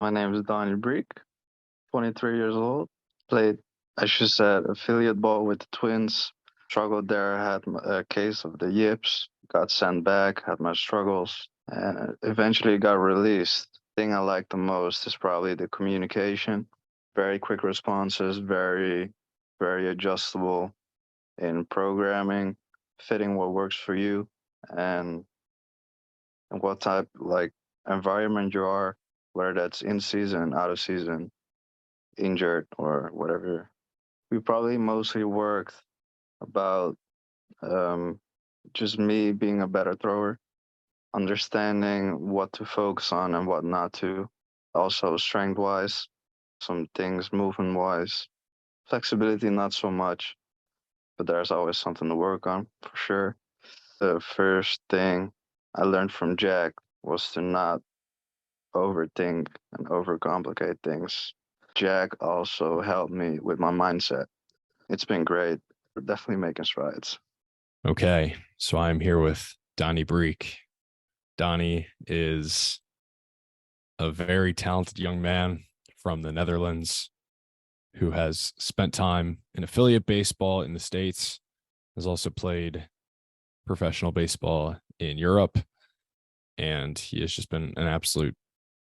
My name is Donny Breek, 23 years old. Played, I should say, affiliate ball with the Twins. Struggled there, had a case of the Yips, got sent back, had my struggles, and eventually got released. Thing I like the most is probably the communication. Very quick responses, very adjustable in programming, fitting what works for you, and and what type environment you are, whether that's in season, out of season, injured or whatever. We probably mostly worked about um, just me being a better thrower, understanding what to focus on and what not to. Also, strength wise, some things movement wise, flexibility not so much, but there's always something to work on for sure. The first thing I learned from Jack was to not overthink and overcomplicate things. Jack also helped me with my mindset. It's been great. We're definitely making strides. Okay, so I'm here with Donny Breek. Donny is a very talented young man from the Netherlands who has spent time in affiliate baseball in the States, has also played professional baseball in Europe, and he has just been an absolute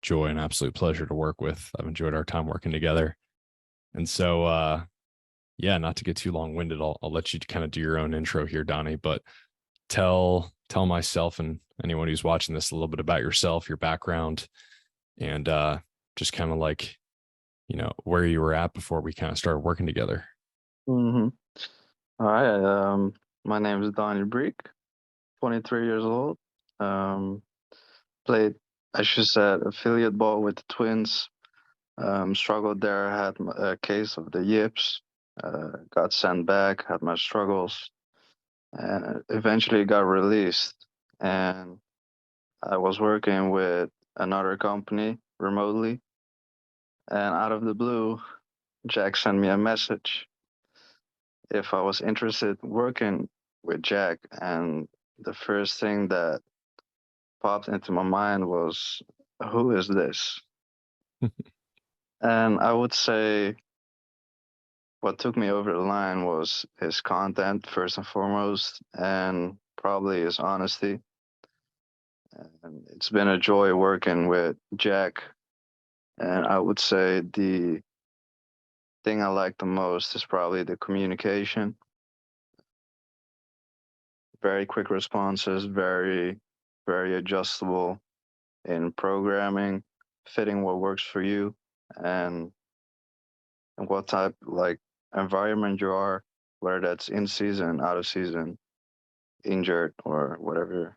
joy and absolute pleasure to work with. I've enjoyed our time working together. And so, yeah, not to get too long winded, I'll let you kind of do your own intro here, Donny, but tell myself and anyone who's watching this a little bit about yourself, your background, and just kind of like where you were at before we kind of started working together. hmm All right. My name is Donny Breek, 23 years old. Um, Played, I should say, affiliate ball with the Twins. Struggled there, had a case of the Yips, got sent back, had my struggles, and eventually got released. And I was working with another company remotely, and out of the blue, Jack sent me a message if I was interested working with Jack. And the first thing that popped into my mind was, who is this? And I would say what took me over the line was his content, first and foremost, and probably his honesty. And it's been a joy working with Jack. And I would say the thing I like the most is probably the communication. Very quick responses, very adjustable in programming, fitting what works for you and and what type environment you are, whether that's in season, out of season, injured or whatever.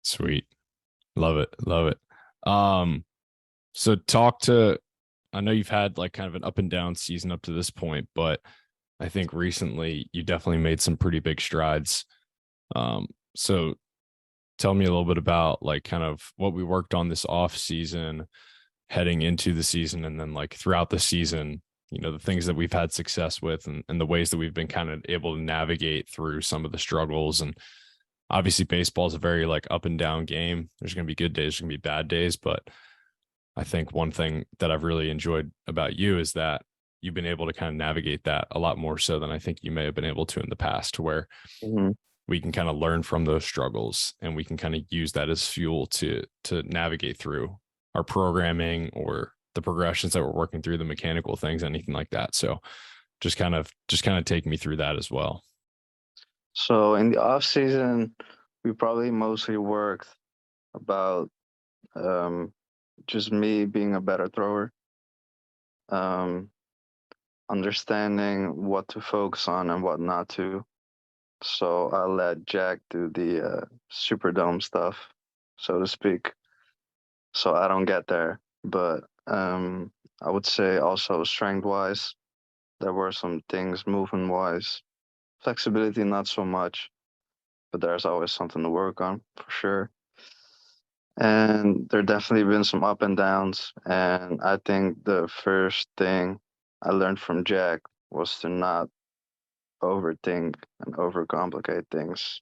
Sweet. Love it. Love it. Um, so talk to I know you've had like kind of an up and down season up to this point, but I think recently you definitely made some pretty big strides. So tell me a little bit about like kind of what we worked on this off season, heading into the season, and then like throughout the season, the things that we've had success with, and the ways that we've been kind of able to navigate through some of the struggles. And obviously baseball is a very like up and down game. There's going to be good days, there's going to be bad days, but I think one thing that I've really enjoyed about you is that you've been able to kind of navigate that a lot more so than I think you may have been able to in the past, where hmm we can kind of learn from those struggles and we can kind of use that as fuel to navigate through our programming or the progressions that we're working through, the mechanical things, anything like that. So just kind of take me through that as well. So in the off season, we probably mostly worked about um, just me being a better thrower, um, understanding what to focus on and what not to. So I let Jack do the Superdome stuff, so to speak. So I don't get there. But I would say also strength wise, there were some things movement wise. Flexibility, not so much, but there's always something to work on for sure. And there definitely been some up and downs. And I think the first thing I learned from Jack was to not overthink and overcomplicate things.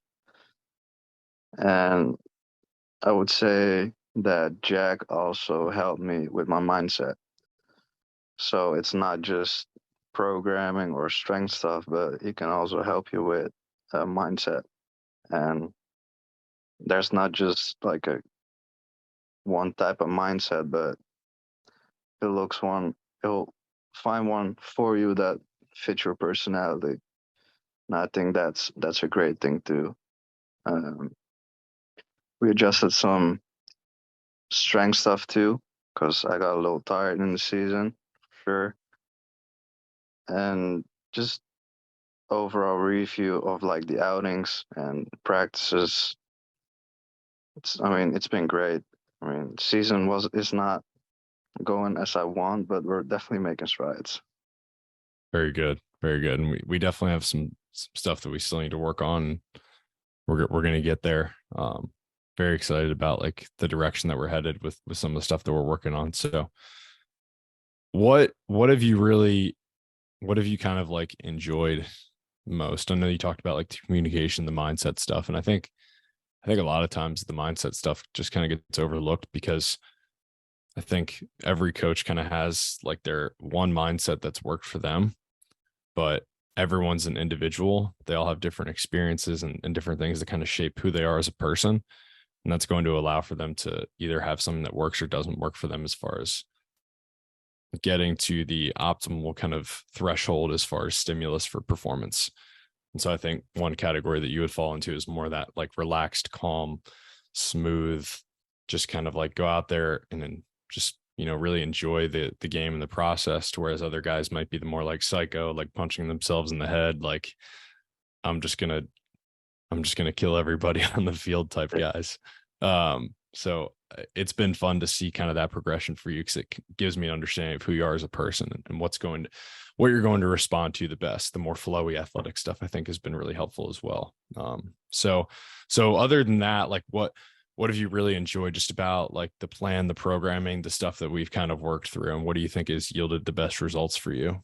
And I would say that Jack also helped me with my mindset. So it's not just programming or strength stuff, but he can also help you with mindset. And there's not just like a one type of mindset, but he'll find one for you that fits your personality. And I think that's a great thing too. Um, we adjusted some strength stuff too, because I got a little tired in the season, for sure. And just overall review of like the outings and practices. I mean, it's been great. I mean, season was is not going as I want, but we're definitely making strides. Very good. Very good. And we definitely have some stuff that we still need to work on. We're gonna get there. Very excited about like the direction that we're headed with some of the stuff that we're working on. So what have you really what have you kind of like enjoyed most? I know you talked about like the communication, the mindset stuff, and I think a lot of times the mindset stuff just kind of gets overlooked because I think every coach kind of has like their one mindset that's worked for them, but everyone's an individual. They all have different experiences and different things that kind of shape who they are as a person. And that's going to allow for them to either have something that works or doesn't work for them as far as getting to the optimal kind of threshold as far as stimulus for performance. And so I think one category that you would fall into is more that like relaxed, calm, smooth, just kind of like go out there and then just, really enjoy the game and the process. To whereas other guys might be the more like psycho, like punching themselves in the head, like I'm just gonna I'm just gonna kill everybody on the field type guys. So it's been fun to see kind of that progression for you because it gives me an understanding of who you are as a person and what you're going to respond to the best. The more flowy athletic stuff I think has been really helpful as well. So other than that, like what have you really enjoyed just about like the plan, the programming, the stuff that we've kind of worked through, and what do you think has yielded the best results for you?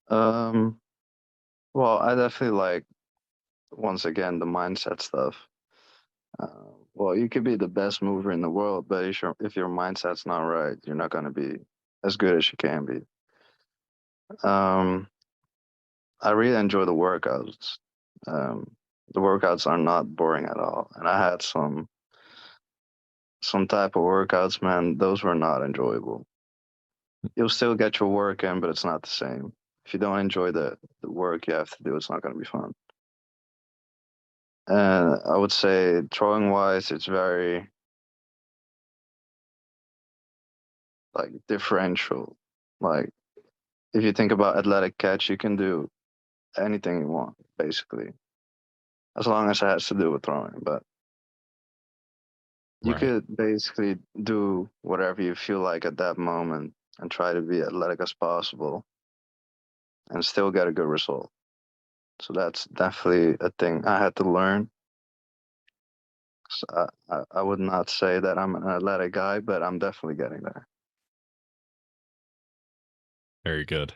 Um, well, I definitely like once again the mindset stuff. Well, you could be the best mover in the world, but if your mindset's not right, you're not going to be as good as you can be. Um, I really enjoy the workouts. The workouts are not boring at all, and I had some type of workouts, man. Those were not enjoyable. You'll still get your work in, but it's not the same. If you don't enjoy the work you have to do, it's not going to be fun. And I would say throwing wise, it's very like differential. Like if you think about athletic catch, you can do anything you want, basically, as long as it has to do with throwing. But you Right. could basically do whatever you feel like at that moment and try to be athletic as possible and still get a good result. So that's definitely a thing I had to learn. So I would not say that I'm an athletic guy, but I'm definitely getting there. Very good.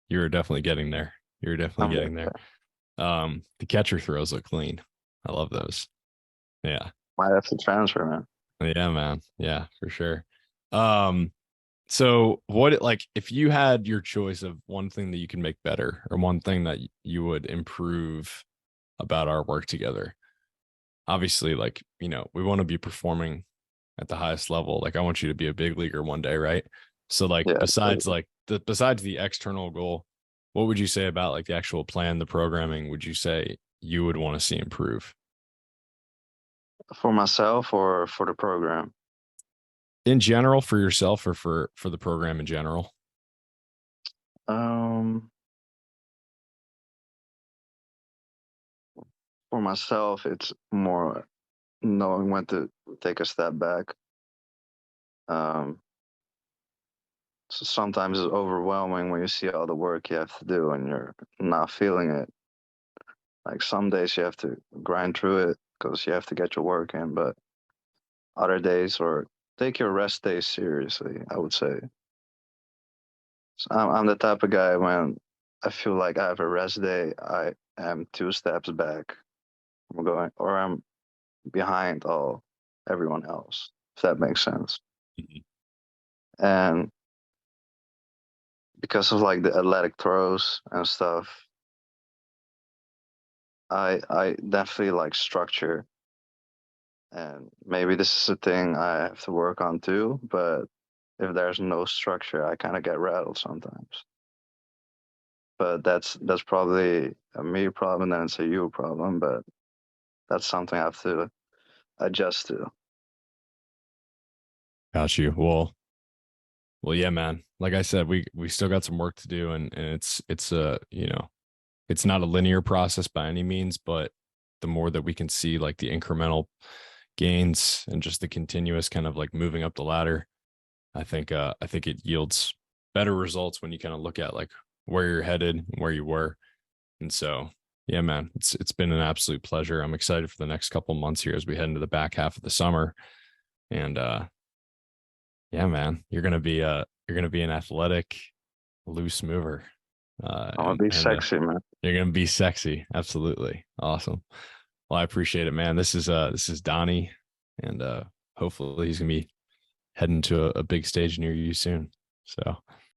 You're definitely getting there. You're definitely I'm getting getting there. there. The catcher throws look clean. I love those. Yeah. Might have to transfer, man. Yeah, man. Yeah, for sure. Um, so what like if you had your choice of one thing that you can make better or one thing that you would improve about our work together, obviously, like, we want to be performing at the highest level. Like I want you to be a big leaguer one day, right? So like Yeah, besides the external goal, what would you say about like the actual plan, the programming, would you say you would want to see improve for myself or for the program. in general for yourself or for the program in general? Um, for myself, it's more knowing when to take a step back. Um, so sometimes it's overwhelming when you see all the work you have to do and you're not feeling it. Like some days you have to grind through it because you have to get your work in, but other days or take your rest days seriously, I would say. So I'm the type of guy when I feel like I have a rest day, I am two steps back. I'm going, or I'm behind everyone else. if that makes sense. Mhm. And because of like the athletic throws and stuff, I definitely like structure. And maybe this is a thing I have to work on too, but if there's no structure, I kind of get rattled sometimes. But that's probably a me problem, and it's a you problem, but that's something I have to adjust to. Got you. Well, yeah, man. Like I said, we still got some work to do, and it's you know, it's not a linear process by any means, but the more that we can see like the incremental gains and just the continuous kind of like moving up the ladder, I think it yields better results when you kind of look at like where you're headed and where you were. And so, yeah, man, it's been an absolute pleasure. I'm excited for the next couple months here as we head into the back half of the summer. And yeah, man, you're gonna be an athletic, loose mover. I'm gonna be And sexy, man. you're gonna be sexy. Absolutely. Awesome. Well, I appreciate it, man. This is Donnie, and hopefully he's gonna be heading to a big stage near you soon. So